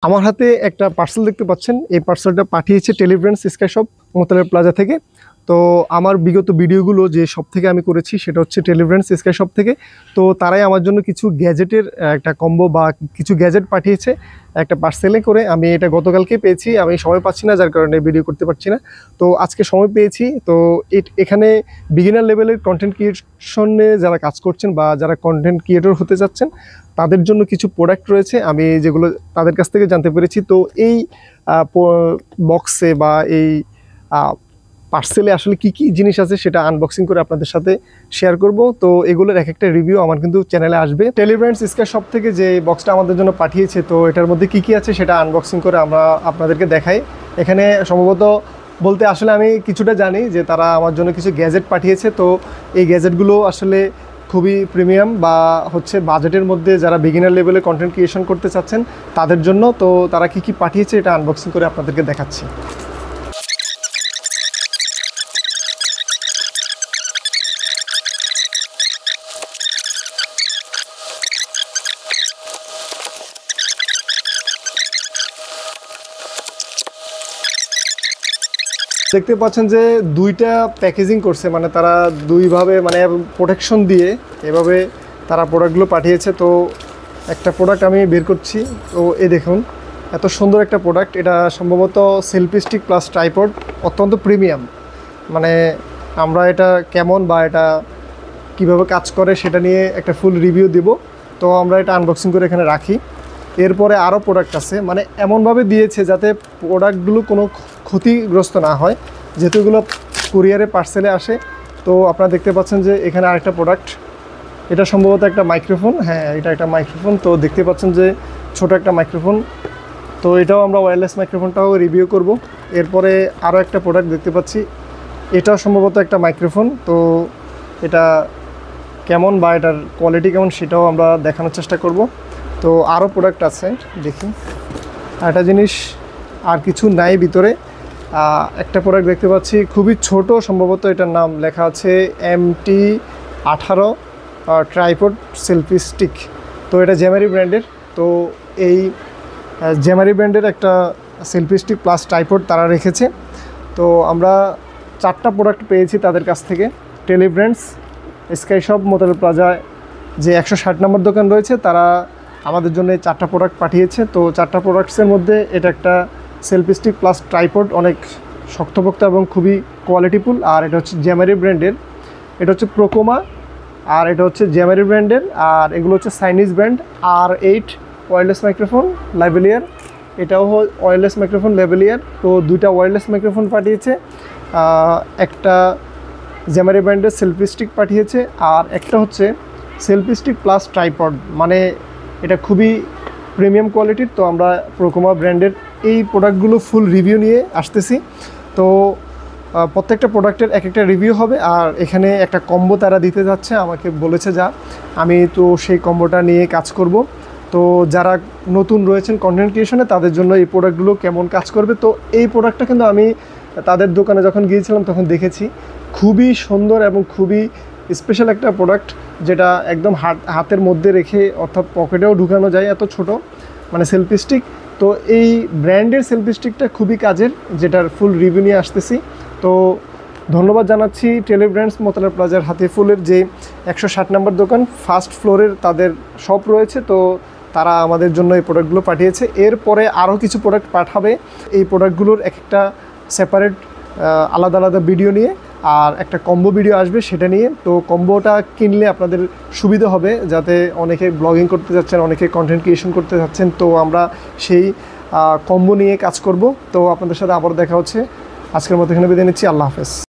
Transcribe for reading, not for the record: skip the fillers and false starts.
আমার হাতে একটা পার্সেল দেখতে পাচ্ছেন। এই পার্সেলটা পাঠিয়েছে টেলিব্র্যান্ডস স্কাই শপ মোতালেব প্লাজা থেকে। তো আমার বিগত ভিডিওগুলো যে শপ থেকে আমি করেছি সেটা হচ্ছে টেলিব্র্যান্ডস স্কাই শপ থেকে। তো তারাই আমার জন্য কিছু গ্যাজেটের একটা কম্বো বা কিছু গ্যাজেট পাঠিয়েছে একটা পার্সেলে করে। আমি এটা গতকালকে পেয়েছি, আমি সময় পাচ্ছি না যার কারণে ভিডিও করতে পারছি না। তো আজকে সময় পেয়েছি। তো এখানে বিগিনার লেভেলের কন্টেন্ট ক্রিয়েশনে যারা কাজ করছেন বা যারা কন্টেন্ট ক্রিয়েটর হতে যাচ্ছেন তাদের জন্য কিছু প্রোডাক্ট রয়েছে আমি যেগুলো তাদের কাছ থেকে জানতে পেরেছি। তো এই বক্সে বা এই পার্সেলে আসলে কি কি জিনিস আছে সেটা আনবক্সিং করে আপনাদের সাথে শেয়ার করব। তো এগুলোর এক একটা রিভিউ আমার কিন্তু চ্যানেলে আসবে। টেলিব্র্যান্ডস স্কাই শপ থেকে যে বক্সটা আমাদের জন্য পাঠিয়েছে তো এটার মধ্যে কি কি আছে সেটা আনবক্সিং করে আমরা আপনাদেরকে দেখাই। এখানে সম্ভবত বলতে আসলে আমি কিছুটা জানি যে তারা আমার জন্য কিছু গ্যাজেট পাঠিয়েছে। তো এই গ্যাজেটগুলো আসলে খুবই প্রিমিয়াম বা হচ্ছে বাজেটের মধ্যে যারা বিগিনার লেভেলে কন্টেন্ট ক্রিয়েশন করতে চাচ্ছেন তাদের জন্য। তো তারা কি কি পাঠিয়েছে এটা আনবক্সিং করে আপনাদেরকে দেখাচ্ছি। দেখতে পাচ্ছেন যে দুইটা প্যাকেজিং করছে, মানে তারা দুইভাবে মানে প্রোটেকশন দিয়ে এভাবে তারা প্রোডাক্টগুলো পাঠিয়েছে। তো একটা প্রোডাক্ট আমি বের করছি। তো এই দেখুন এত সুন্দর একটা প্রোডাক্ট, এটা সম্ভবত সেলফি স্টিক প্লাস ট্রাইপড, অত্যন্ত প্রিমিয়াম। মানে আমরা এটা কেমন বা এটা কিভাবে কাজ করে সেটা নিয়ে একটা ফুল রিভিউ দেব। তো আমরা এটা আনবক্সিং করে এখানে রাখি। এরপরে আরও প্রোডাক্ট আছে, মানে এমনভাবে দিয়েছে যাতে প্রোডাক্টগুলো কোনো ক্ষতিগ্রস্ত না হয়, যেহেতু এগুলো কুরিয়ারে পার্সেলে আসে। তো আপনারা দেখতে পাচ্ছেন যে এখানে আরেকটা প্রোডাক্ট, এটা সম্ভবত একটা মাইক্রোফোন। হ্যাঁ, এটা একটা মাইক্রোফোন। তো দেখতে পাচ্ছেন যে ছোট একটা মাইক্রোফোন। তো এটাও আমরা ওয়্যারলেস মাইক্রোফোনটাও রিভিউ করব। এরপরে আরও একটা প্রোডাক্ট দেখতে পাচ্ছি, এটাও সম্ভবত একটা মাইক্রোফোন। তো এটা কেমন বা এটার কোয়ালিটি কেমন সেটাও আমরা দেখানোর চেষ্টা করব। তো আরও প্রোডাক্ট আছে, দেখি। একটা জিনিস আর কিছু নাই ভিতরে, একটা প্রোডাক্ট দেখতে পাচ্ছি খুবই ছোট, সম্ভবত এটার নাম লেখা আছে MT18 ট্রাইপড সেলফি স্টিক। তো এটা জ্যামারি ব্র্যান্ডের। তো এই জ্যামারি ব্র্যান্ডের একটা সেলফি স্টিক প্লাস ট্রাইপড তারা রেখেছে। তো আমরা 4টা প্রোডাক্ট পেয়েছি তাদের কাছ থেকে। টেলিব্র্যান্ডস স্কাই শপ মোতালেব প্লাজায় যে 160 নম্বর দোকান রয়েছে তারা আমাদের জন্য 4টা প্রোডাক্ট পাঠিয়েছে। তো 4টা প্রোডাক্টসের মধ্যে এটা একটা সেলফি স্টিক প্লাস ট্রাইপড, অনেক শক্তপোক্ত এবং খুবই কোয়ালিটিফুল। আর এটা হচ্ছে জ্যামারি ব্র্যান্ডের, এটা হচ্ছে প্রোকোমা। আর এটা হচ্ছে জ্যামারি ব্র্যান্ডের, আর এগুলো হচ্ছে Chinese brand. R8 wireless microphone lavalier, এটাও ওয়্যারলেস মাইক্রোফোন ল্যাভেলিয়ার। তো দুইটা ওয়্যারলেস মাইক্রোফোন পাঠিয়েছে, একটা জ্যামারি ব্র্যান্ডের সেলফি স্টিক পাঠিয়েছে, আর একটা হচ্ছে সেলফি স্টিক প্লাস ট্রাইপড, মানে এটা খুবই প্রিমিয়াম কোয়ালিটির। তো আমরা প্রোকোমা ব্র্যান্ডের এই প্রোডাক্টগুলো ফুল রিভিউ নিয়ে আসতেছি। তো প্রত্যেকটা প্রোডাক্টের এক একটা রিভিউ হবে। আর এখানে একটা কম্বো তারা দিতে যাচ্ছে, আমাকে বলেছে যা, আমি তো সেই কম্বোটা নিয়ে কাজ করব। তো যারা নতুন রয়েছেন কন্টেন্ট ক্রিয়েশনে তাদের জন্য এই প্রোডাক্টগুলো কেমন কাজ করবে। তো এই প্রোডাক্টটা কিন্তু আমি তাদের দোকানে যখন গিয়েছিলাম তখন দেখেছি, খুবই সুন্দর এবং খুবই স্পেশাল একটা প্রোডাক্ট, যেটা একদম হাতের মধ্যে রেখে অর্থাৎ পকেটেও ঢুকানো যায়, এত ছোট মানে সেলফি স্টিক। তো এই ব্র্যান্ডের সেলফি স্টিকটা খুবই কাজের, যেটার ফুল রিভিউ নিয়ে আসতেছি। তো ধন্যবাদ জানাচ্ছি টেলিব্র্যান্ডস মোতালেব প্লাজার হাতিফুলের যে 160 নম্বর দোকান, ফার্স্ট ফ্লোরের তাদের শপ রয়েছে। তো তারা আমাদের জন্য এই প্রোডাক্টগুলো পাঠিয়েছে। এরপরে আরও কিছু প্রোডাক্ট পাঠাবে, এই প্রোডাক্টগুলোর এক একটা সেপারেট আলাদা আলাদা ভিডিও নিয়ে, আর একটা কম্বো ভিডিও আসবে সেটা নিয়ে। তো কম্বোটা কিনলে আপনাদের সুবিধা হবে, যাতে অনেকে ব্লগিং করতে যাচ্ছেন, অনেকে কন্টেন্ট ক্রিয়েশন করতে যাচ্ছেন। তো আমরা সেই কম্বো নিয়ে কাজ করব। তো আপনাদের সাথে আবার দেখা হচ্ছে। আজকের মতো এখানে বিদায় নিচ্ছি। আল্লাহ হাফেজ।